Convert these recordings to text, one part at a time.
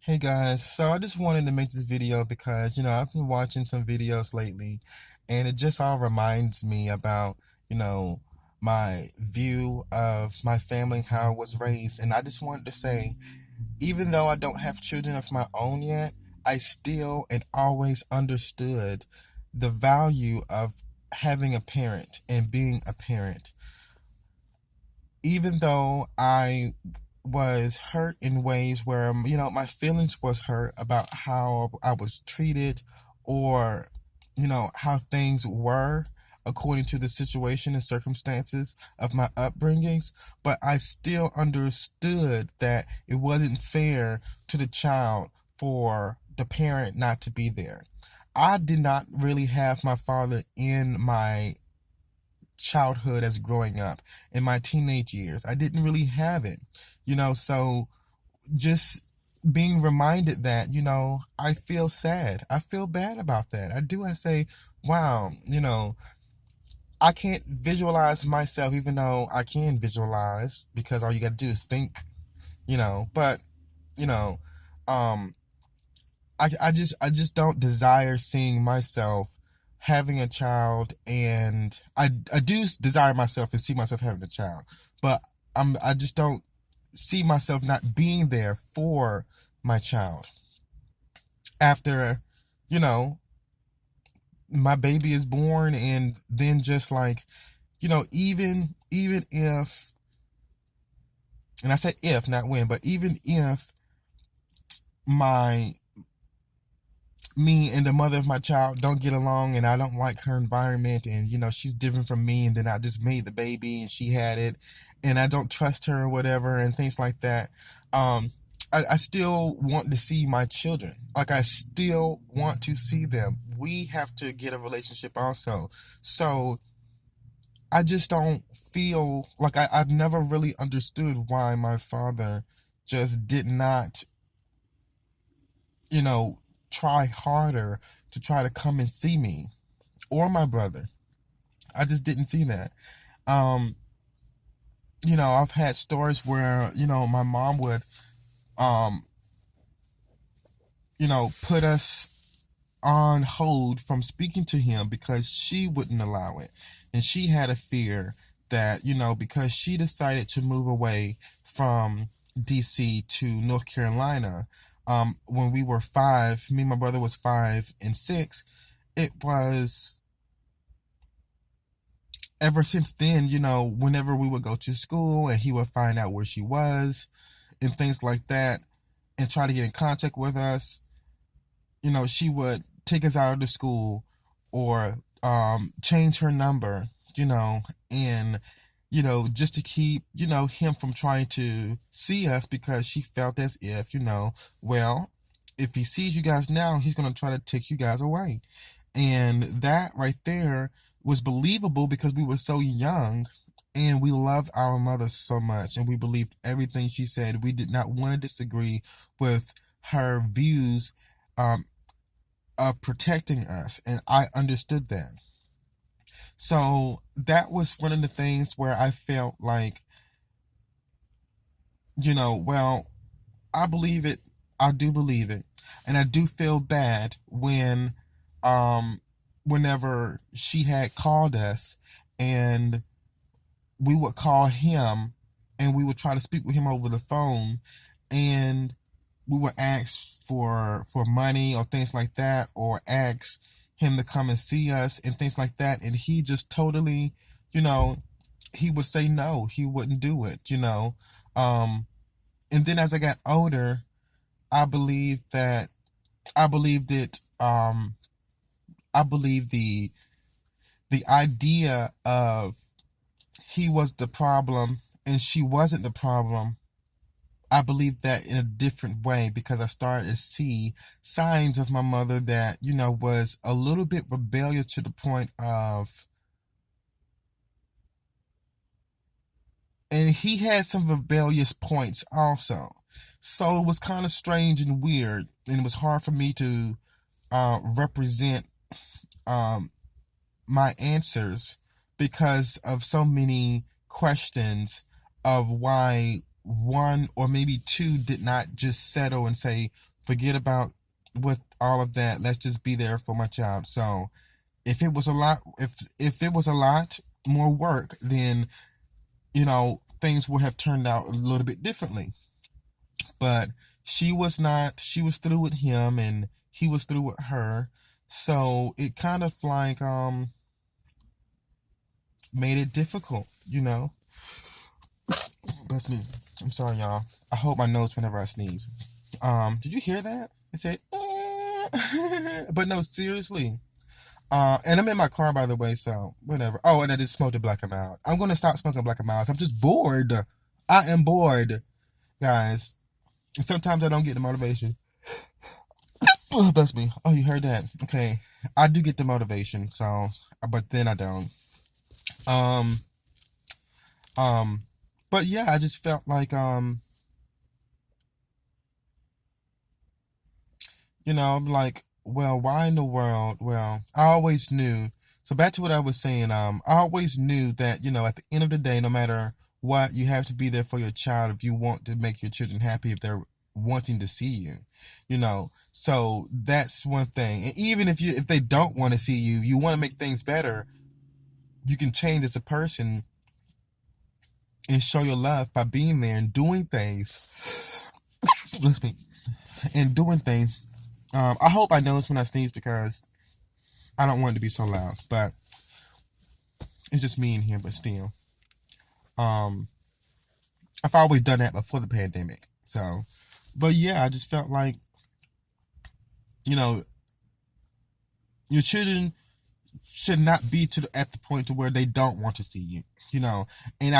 Hey guys, so I just wanted to make this video because, I've been watching some videos lately and it just all reminds me about, you know, my view of my family, how I was raised. And I just wanted to say, even though I don't have children of my own yet, I still and always understood the value of having a parent and being a parent. Even though I was hurt in ways where my feelings was hurt about how I was treated, or how things were according to the situation and circumstances of my upbringings, but I still understood that it wasn't fair to the child for the parent not to be there. I did not really have my father in my childhood as growing up. In my teenage years, I didn't really have it, so just being reminded that, I feel sad, I feel bad about that. I say, wow, I can't visualize myself, even though I can visualize, because all you got to do is think, but you know um I just don't desire seeing myself having a child. And I do desire myself and see myself having a child, but I just don't see myself not being there for my child after, you know my baby is born. And then, just like, even if, and I say if, not when, but even if my me and the mother of my child don't get along, and I don't like her environment, and she's different from me, and then I just made the baby and she had it, and I don't trust her or whatever, and things like that. Um I still want to see my children. Like, I still want to see them. We have to get a relationship also. So I just don't feel like I've never really understood why my father just did not, you know, try harder to try to come and see me or my brother. I just didn't see that. Um, I've had stories where, my mom would, um, put us on hold from speaking to him because she wouldn't allow it. And she had a fear that, because she decided to move away from DC to North Carolina, when we were five, me and my brother was 5 and 6, it was ever since then, whenever we would go to school and he would find out where she was and things like that and try to get in contact with us, she would take us out of the school, or change her number, and just to keep, him from trying to see us, because she felt as if, well, if he sees you guys now, he's going to try to take you guys away. And that right there was believable because we were so young and we loved our mother so much and we believed everything she said. We did not want to disagree with her views, um, of protecting us. And I understood that. So that was one of the things where I felt like, well, I believe it. I do believe it. And I do feel bad when, um, whenever she had called us and we would call him and we would try to speak with him over the phone, and we would ask for money or things like that, or ask him to come and see us and things like that, and he just totally, you know he would say no, he wouldn't do it. um and then as I got older, I believed that I believed it. I believe the idea of he was the problem and she wasn't the problem. I believe that in a different way, because I started to see signs of my mother that, was a little bit rebellious, to the point of, and he had some rebellious points also. So it was kind of strange and weird, and it was hard for me to represent um, my answers because of so many questions of why one or maybe two did not just settle and say, Forget about with all of that. Let's just be there for my child. So if it was a lot, if it was a lot more work, then things would have turned out a little bit differently. But she was not. She was through with him, and he was through with her. So it kind of like made it difficult. Bless me. I'm sorry, y'all. I hold my nose whenever I sneeze. Did you hear that? It said, but no, seriously. And I'm in my car, by the way, so whatever. Oh, and I just smoked a black and mild. I'm gonna stop smoking black and mild. I'm just bored. I am bored, guys. Sometimes I don't get the motivation. Oh, bless me. Oh, you heard that? Okay, I do get the motivation, so, but then I don't. Um, but yeah, I just felt like I'm like, well, why in the world? Well, I always knew. So back to what I was saying, I always knew that, at the end of the day, no matter what, you have to be there for your child if you want to make your children happy, if they're wanting to see you. So that's one thing. And even if they don't want to see you, you want to make things better, you can change as a person and show your love by being there and doing things. Bless me. And doing things. I hope I notice when I sneeze because I don't want it to be so loud, but it's just me in here. But still, um, I've always done that before the pandemic. So, but yeah, I just felt like, you know, your children should not be at the point to where they don't want to see you. And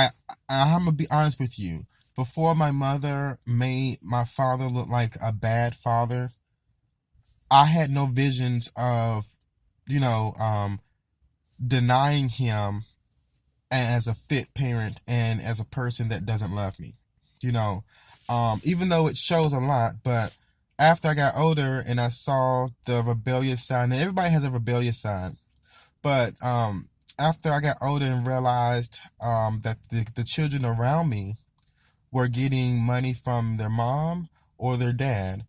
I'm gonna be honest with you. Before my mother made my father look like a bad father, I had no visions of, you know, um, denying him as a fit parent and as a person that doesn't love me. You know, even though it shows a lot, but after I got older and I saw the rebellious side, and everybody has a rebellious side, but after I got older and realized that the children around me were getting money from their mom or their dad,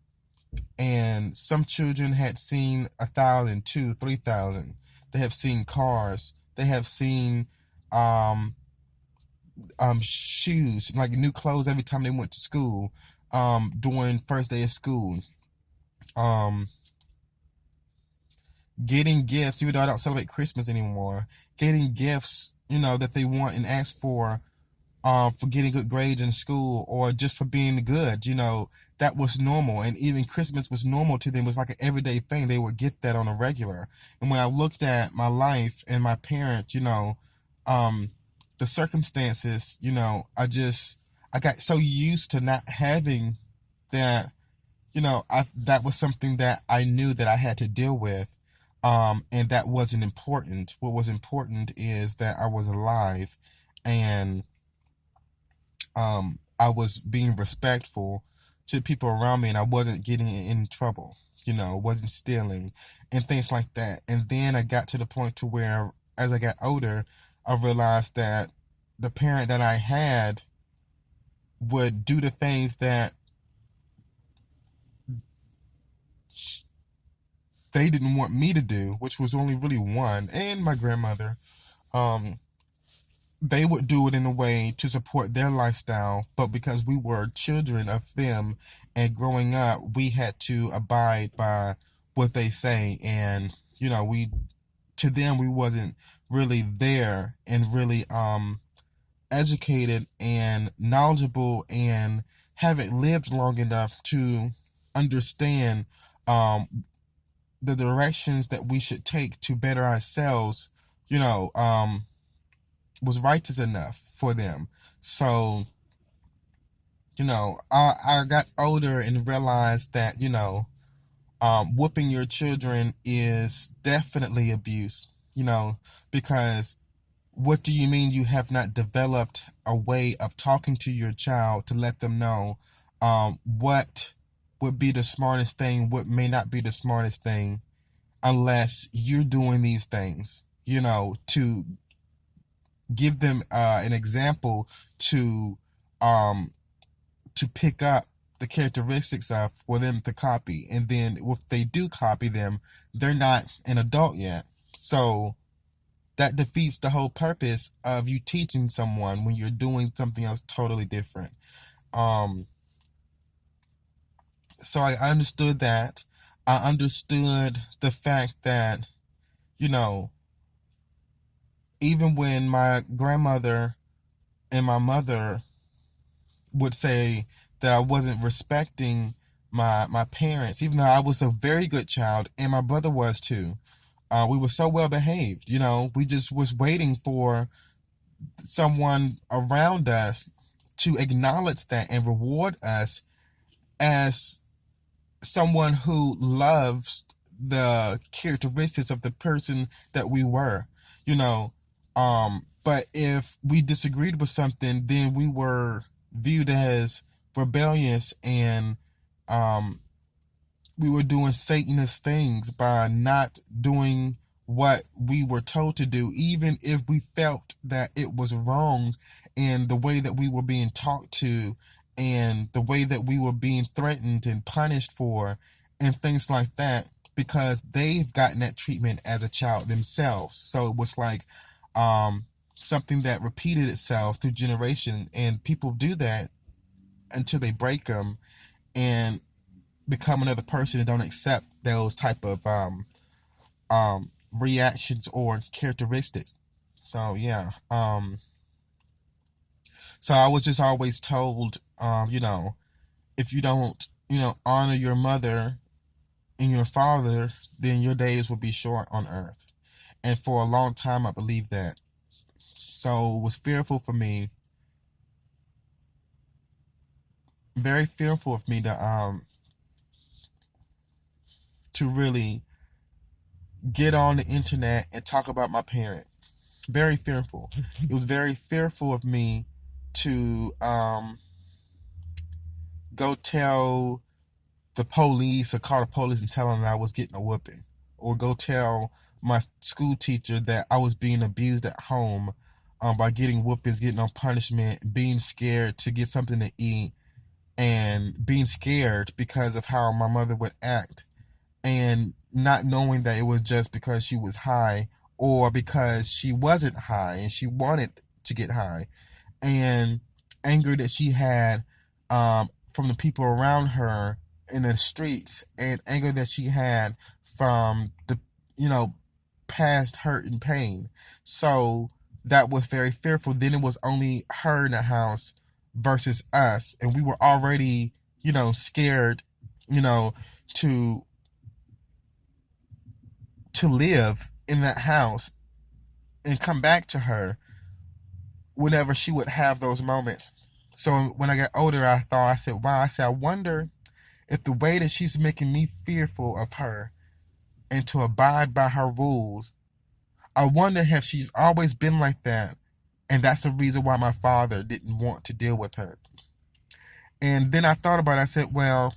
and some children had seen 1,000, 2, 3,000. They have seen cars. They have seen um, shoes, like new clothes every time they went to school. During first day of school. Um, Getting gifts, even though I don't celebrate Christmas anymore. Getting gifts, that they want and ask for getting good grades in school or just for being good. That was normal. And even Christmas was normal to them. It was like an everyday thing. They would get that on a regular. And when I looked at my life and my parents, um, the circumstances, I got so used to not having that, that was something that I knew that I had to deal with. And that wasn't important. What was important is that I was alive and I was being respectful to the people around me and I wasn't getting in trouble, wasn't stealing and things like that. And then I got to the point to where as I got older, I realized that the parent that I had would do the things that they didn't want me to do, which was only really one, and my grandmother. Um, they would do it in a way to support their lifestyle, but because we were children of them and growing up, we had to abide by what they say. And, we, to them, we wasn't really there and really, educated and knowledgeable and haven't lived long enough to understand, the directions that we should take to better ourselves, you know, um, was righteous enough for them. So, I got older and realized that, whooping your children is definitely abuse, because what do you mean you have not developed a way of talking to your child to let them know what would be the smartest thing, what may not be the smartest thing, unless you're doing these things, to give them an example to um to pick up the characteristics of for them to copy. And then if they do copy them, they're not an adult yet. So that defeats the whole purpose of you teaching someone when you're doing something else totally different. Um, so I understood that. I understood the fact that, you know, even when my grandmother and my mother would say that I wasn't respecting my parents, even though I was a very good child and my brother was too. We were so well behaved, you know. We just was waiting for someone around us to acknowledge that and reward us as someone who loves the characteristics of the person that we were, you know. But if we disagreed with something, then we were viewed as rebellious, and um, we were doing Satanist things by not doing what we were told to do, even if we felt that it was wrong in the way that we were being talked to and the way that we were being threatened and punished for and things like that, because they've gotten that treatment as a child themselves. So it was like something that repeated itself through generation, and people do that until they break them and become another person and don't accept those type of reactions or characteristics. So yeah, so I was just always told, you know, if you don't, you know, honor your mother and your father, then your days will be short on earth. And for a long time, I believed that. So it was fearful for me, very fearful of me to really get on the internet and talk about my parent. Very fearful. It was very fearful of me to go tell the police or call the police and tell them that I was getting a whooping, or go tell my school teacher that I was being abused at home by getting whoopings, getting on punishment, being scared to get something to eat, and being scared because of how my mother would act, and not knowing that it was just because she was high or because she wasn't high and she wanted to get high, and anger that she had from the people around her in the streets, and anger that she had from the, you know, past hurt and pain. So that was very fearful. Then it was only her in the house versus us, and we were already, you know, scared, you know, to live in that house and come back to her whenever she would have those moments. So when I got older, I said, wow, I wonder if the way that she's making me fearful of her and to abide by her rules, I wonder if she's always been like that, and that's the reason why my father didn't want to deal with her. And then I thought about it. I said, well,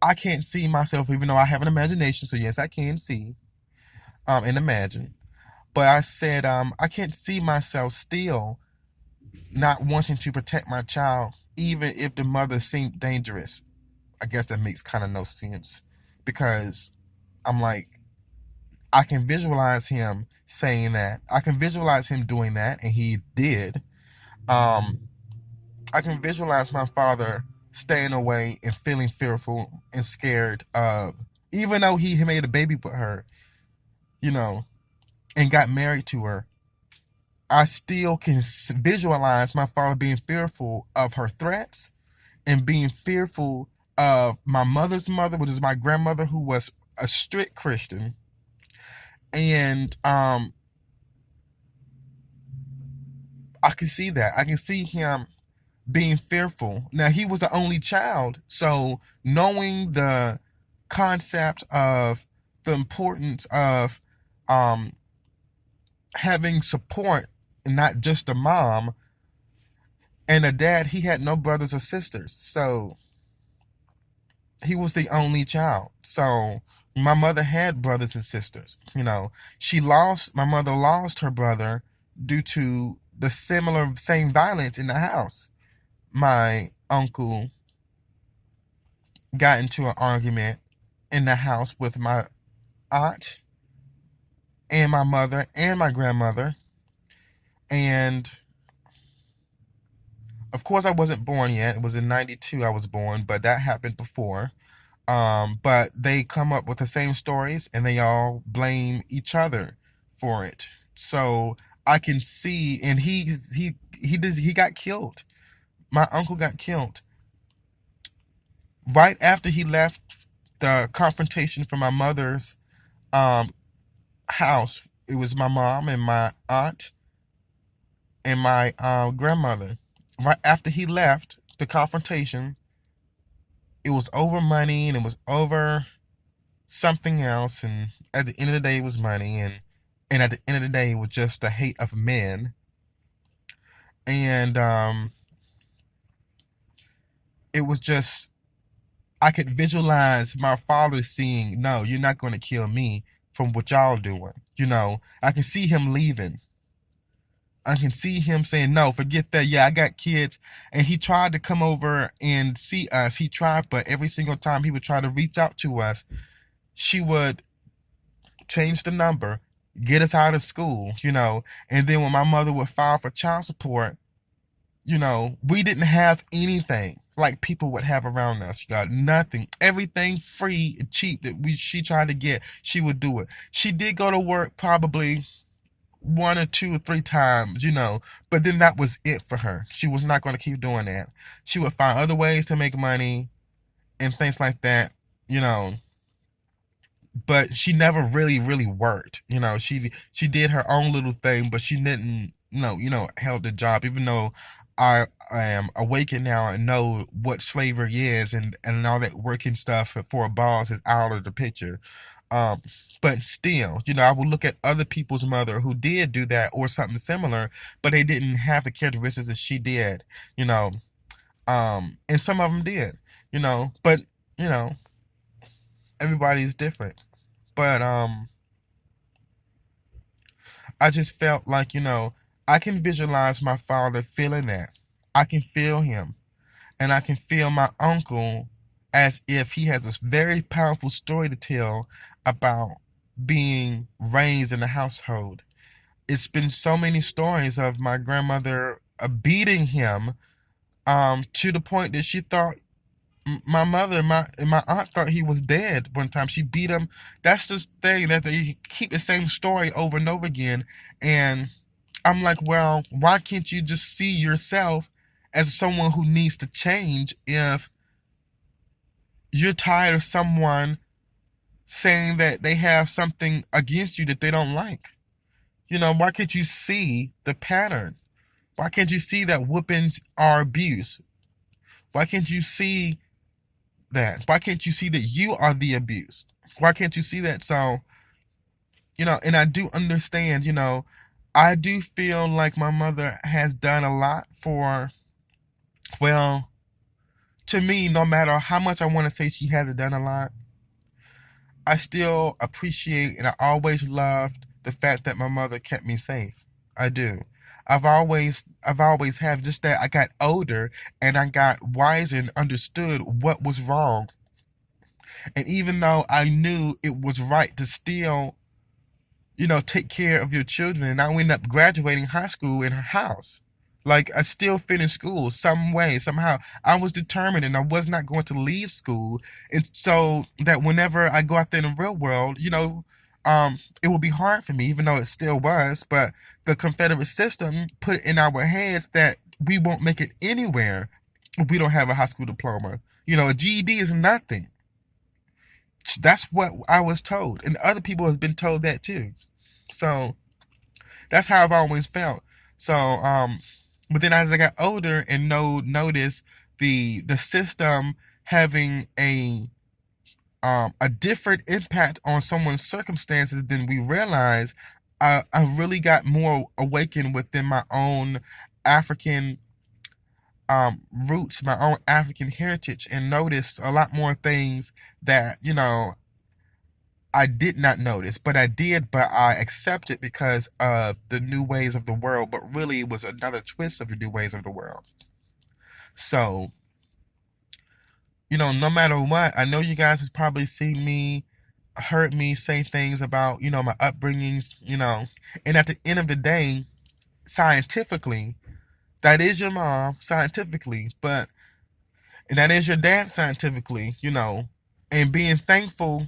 I can't see myself, even though I have an imagination, so yes, I can see and imagine. But I said, I can't see myself still not wanting to protect my child, even if the mother seemed dangerous. I guess that makes kind of no sense, because I'm like, I can visualize him saying that. I can visualize him doing that, and he did. I can visualize my father staying away and feeling fearful and scared of, even though he made a baby with her, you know, and got married to her. I still can visualize my father being fearful of her threats and being fearful of my mother's mother, which is my grandmother, who was a strict Christian. And I can see that. I can see him being fearful. Now, he was the only child, so knowing the concept of the importance of having support, and not just a mom and a dad. He had no brothers or sisters, so he was the only child. So my mother had brothers and sisters. You know, my mother lost her brother due to the same violence in the house. My uncle got into an argument in the house with my aunt and my mother and my grandmother. And of course, I wasn't born yet. It was in 92 I was born, but that happened before. But they come up with the same stories and they all blame each other for it. So I can see, and he got killed. My uncle got killed right after he left the confrontation from my mother's um house. It was my mom and my aunt and my grandmother. Right after he left the confrontation, it was over money and it was over something else. And at the end of the day, it was money. And at the end of the day, it was just the hate of men. And it was just, I could visualize my father seeing, no, you're not going to kill me from what y'all doing. I can see him leaving. I can see him saying, no, forget that. Yeah, I got kids. And he tried to come over and see us. He tried, but every single time he would try to reach out to us, she would change the number, get us out of school. And then when my mother would file for child support, we didn't have anything like people would have around us. You got nothing. Everything free and cheap that she tried to get, she would do it. She did go to work probably one or two or three times, but then that was it for her. She was not going to keep doing that. She would find other ways to make money and things like that, but she never really, really worked. She did her own little thing, but she didn't, held the job, even though I am awakened now and know what slavery is and all that working stuff for a boss is out of the picture. Um, but still, I would look at other people's mother who did do that or something similar, but they didn't have the characteristics that she did, you know. And some of them did, but you know, everybody's different. But I just felt like, I can visualize my father feeling that. I can feel him, and I can feel my uncle as if he has this very powerful story to tell about being raised in a household. It's been so many stories of my grandmother beating him to the point that she thought my mother and my aunt thought he was dead one time. She beat him. That's the thing that they keep the same story over and over again. And I'm like, well, why can't you just see yourself as someone who needs to change if you're tired of someone saying that they have something against you that they don't like? Why can't you see the pattern? Why can't you see that whoopings are abuse? Why can't you see that? Why can't you see that you are the abuse? Why can't you see that? So, and I do understand, I do feel like my mother has done a lot for, well, to me, no matter how much I want to say she hasn't done a lot, I still appreciate and I always loved the fact that my mother kept me safe. I do. I've always have just that I got older and I got wiser and understood what was wrong. And even though I knew it was right to still, take care of your children, and I ended up graduating high school in her house. Like I still finished school some way, somehow. I was determined and I was not going to leave school. And so that whenever I go out there in the real world, it will be hard for me, even though it still was. But the Confederate system put it in our heads that we won't make it anywhere if we don't have a high school diploma. A GED is nothing. That's what I was told. And other people have been told that too. So that's how I've always felt. So, but then as I got older and noticed the system having a different impact on someone's circumstances than we realize, I really got more awakened within my own African roots, my own African heritage, and noticed a lot more things that I did not notice, but I did, but I accepted because of the new ways of the world, but really it was another twist of the new ways of the world. So, no matter what, I know you guys has probably seen me, heard me say things about, my upbringings, and at the end of the day, scientifically, that is your mom scientifically, but and that is your dad scientifically, and being thankful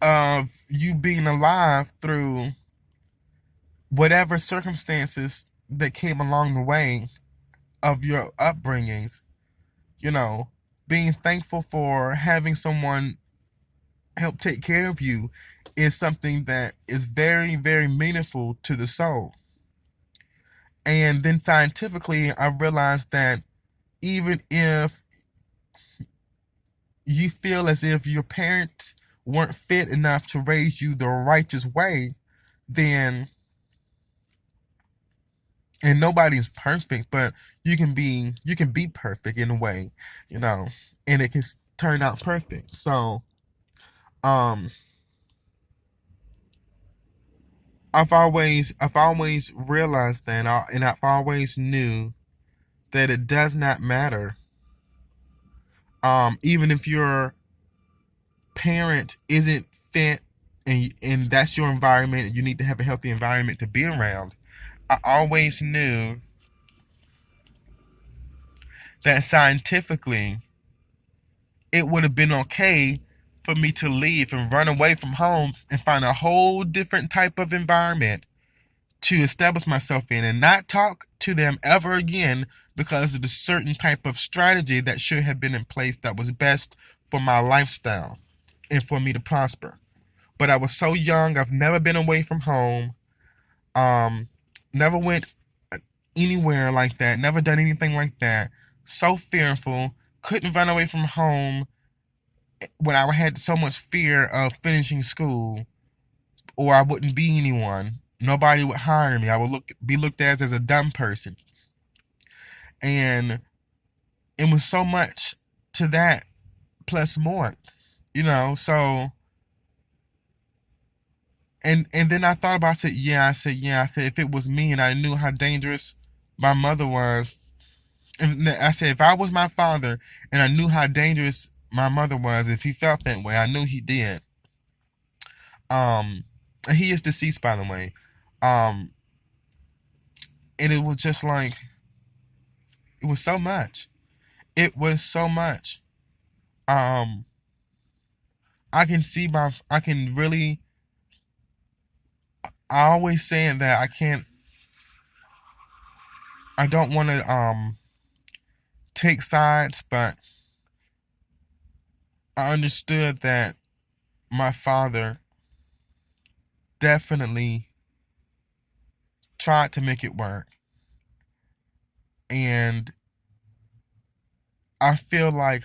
of you being alive through whatever circumstances that came along the way of your upbringings, you know, being thankful for having someone help take care of you is something that is very, very meaningful to the soul. And then scientifically, I realized that even if you feel as if your parents weren't fit enough to raise you the righteous way, then, and nobody's perfect, but you can be perfect in a way, you know, and it can turn out perfect. So, um, I've always realized that, and I've always knew that it does not matter. Even if your parent isn't fit, and that's your environment, you need to have a healthy environment to be around. I always knew that scientifically it would have been okay for me to leave and run away from home and find a whole different type of environment to establish myself in and not talk to them ever again because of the certain type of strategy that should have been in place that was best for my lifestyle and for me to prosper. But I was so young, I've never been away from home, um, never went anywhere like that, never done anything like that. So fearful, couldn't run away from home when I had so much fear of finishing school, or I wouldn't be anyone. Nobody would hire me. I would be looked at as a dumb person. And it was so much to that plus more, so and then I thought about it. I said if it was me and I knew how dangerous my mother was, and I said if I was my father and I knew how dangerous my mother was, if he felt that way, I knew he did. Um, and he is deceased, by the way. Um, and it was just like it was so much. It was so much. Um, I can really. I always saying that I can't. I don't want to take sides, but I understood that my father definitely tried to make it work, and I feel like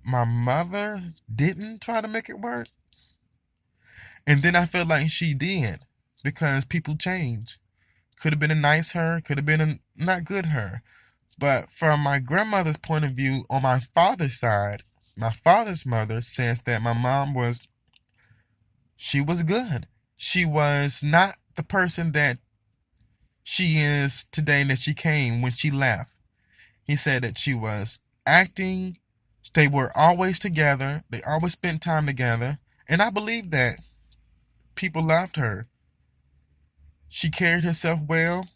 my mother didn't try to make it work, and then I feel like she did because people change. Could have been a nice her, could have been a not good her. But from my grandmother's point of view, on my father's side, my father's mother says that my mom she was good. She was not the person that she is today and that she came when she left. He said that she was acting, they were always together, they always spent time together, and I believe that people loved her. She carried herself well,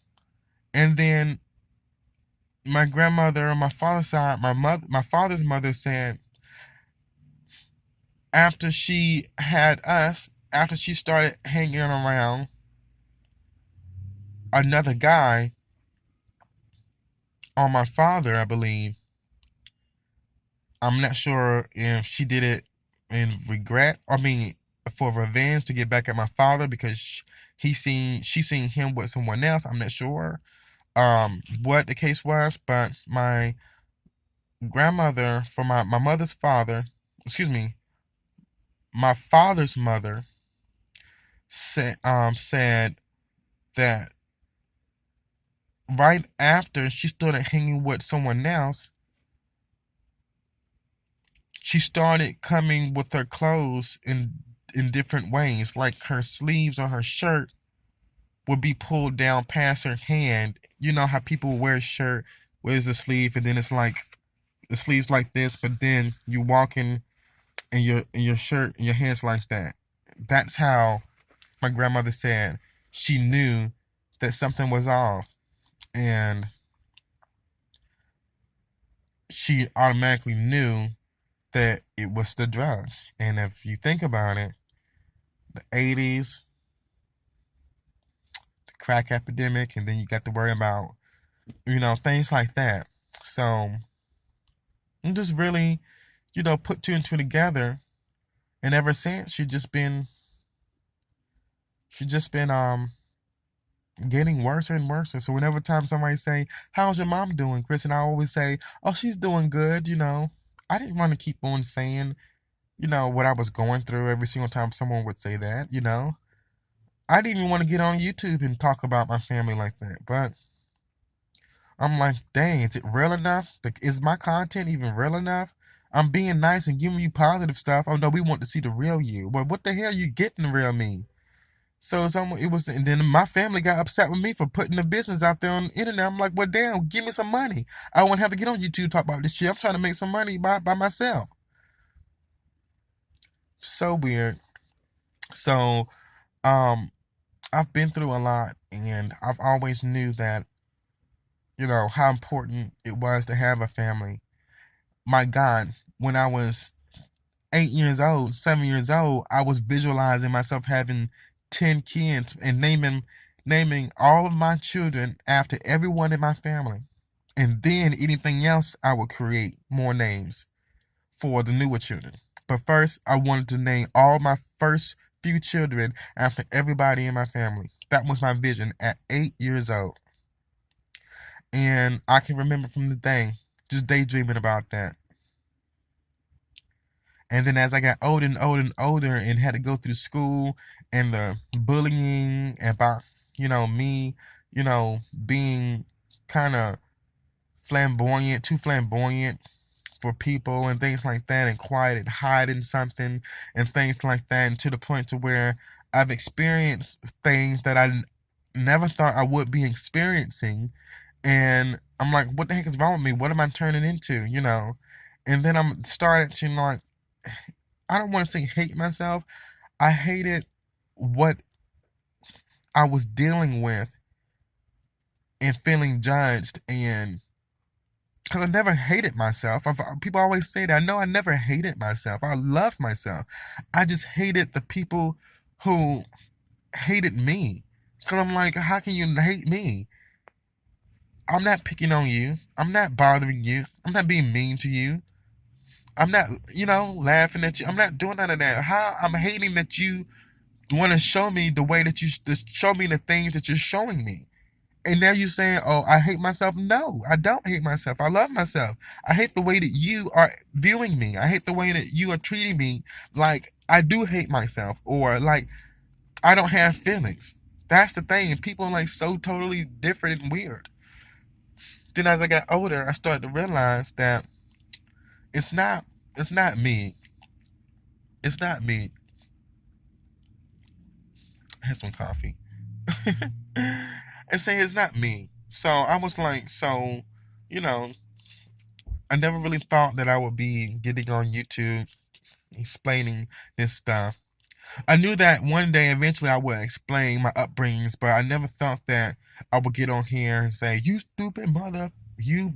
and then my grandmother on my father's side, my father's mother said after she had us, after she started hanging around another guy on my father, I believe. I'm not sure if she did it in regret. I mean, for revenge to get back at my father because she seen him with someone else. I'm not sure what the case was, but my grandmother, for my mother's father, excuse me, my father's mother said that right after she started hanging with someone else, she started coming with her clothes in different ways. Like her sleeves on her shirt would be pulled down past her hand. You know how people wear a shirt, wears a sleeve, and then it's like the sleeves like this, but then you walking in your shirt and your hands like that. That's how my grandmother said she knew that something was off, and she automatically knew that it was the drugs. And if you think about it, the 80s, the crack epidemic, and then you got to worry about, things like that. So I'm just really, put two and two together. And ever since, she just been getting worse and worse. So whenever time somebody say, "How's your mom doing, Chris?" and I always say, "Oh, she's doing good." I didn't want to keep on saying, what I was going through every single time someone would say that. I didn't even want to get on YouTube and talk about my family like that. But I'm like, dang, is it real enough? Is my content even real enough? I'm being nice and giving you positive stuff. Oh no, we want to see the real you. But what the hell you getting the real me? So it was, and then my family got upset with me for putting the business out there on the internet. I'm like, well, damn, give me some money. I won't have to get on YouTube to talk about this shit. I'm trying to make some money by myself. So weird. So, I've been through a lot, and I've always knew that, how important it was to have a family. My God, when I was 8 years old, 7 years old, I was visualizing myself having 10 kids and naming all of my children after everyone in my family. And then anything else I would create more names for the newer children. But first I wanted to name all my first few children after everybody in my family. That was my vision at 8 years old. And I can remember from the day just daydreaming about that. And then as I got older and older and older and had to go through school and the bullying about, me, being kind of flamboyant, too flamboyant for people and things like that, and quiet and hiding something and things like that, and to the point to where I've experienced things that I never thought I would be experiencing. And I'm like, what the heck is wrong with me? What am I turning into? And then I'm started to like, I don't want to say hate myself. I hated what I was dealing with and feeling judged, and because I never hated myself. People always say that. No, I never hated myself. I loved myself. I just hated the people who hated me. Because I'm like, how can you hate me? I'm not picking on you. I'm not bothering you. I'm not being mean to you. I'm not, laughing at you. I'm not doing none of that. How I'm hating that you want to show me the way that show me the things that you're showing me. And now you're saying, oh, I hate myself. No, I don't hate myself. I love myself. I hate the way that you are viewing me. I hate the way that you are treating me like I do hate myself, or like I don't have feelings. That's the thing. And people are like so totally different and weird. Then as I got older, I started to realize that it's not it's not me. It's not me. I had some coffee. And say it's not me. So I was like, you know, I never really thought that I would be getting on YouTube explaining this stuff. I knew that one day eventually I would explain my upbringings, but I never thought that I would get on here and say, "You stupid mother, you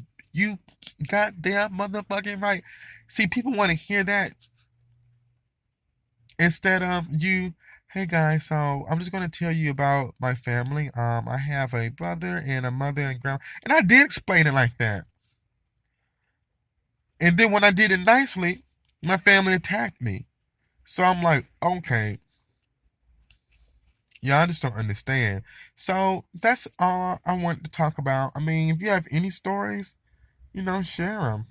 goddamn motherfucking right." See, people want to hear that instead of you. Hey guys, so I'm just gonna tell you about my family. I have a brother and a mother and grandma, and I did explain it like that. And then when I did it nicely, my family attacked me. So I'm like, okay, yeah, I just don't understand. So that's all I want to talk about. I mean, if you have any stories, share them.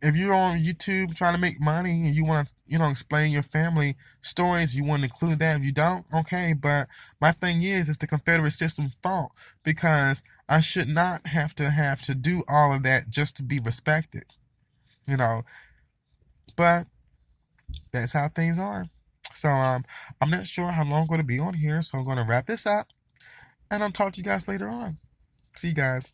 If you're on YouTube trying to make money and you want to, explain your family stories, you want to include that. If you don't, okay. But my thing is, it's the Confederate system's fault, because I should not have to do all of that just to be respected. You know, but that's how things are. So I'm not sure how long I'm going to be on here, so I'm going to wrap this up, and I'll talk to you guys later on. See you guys.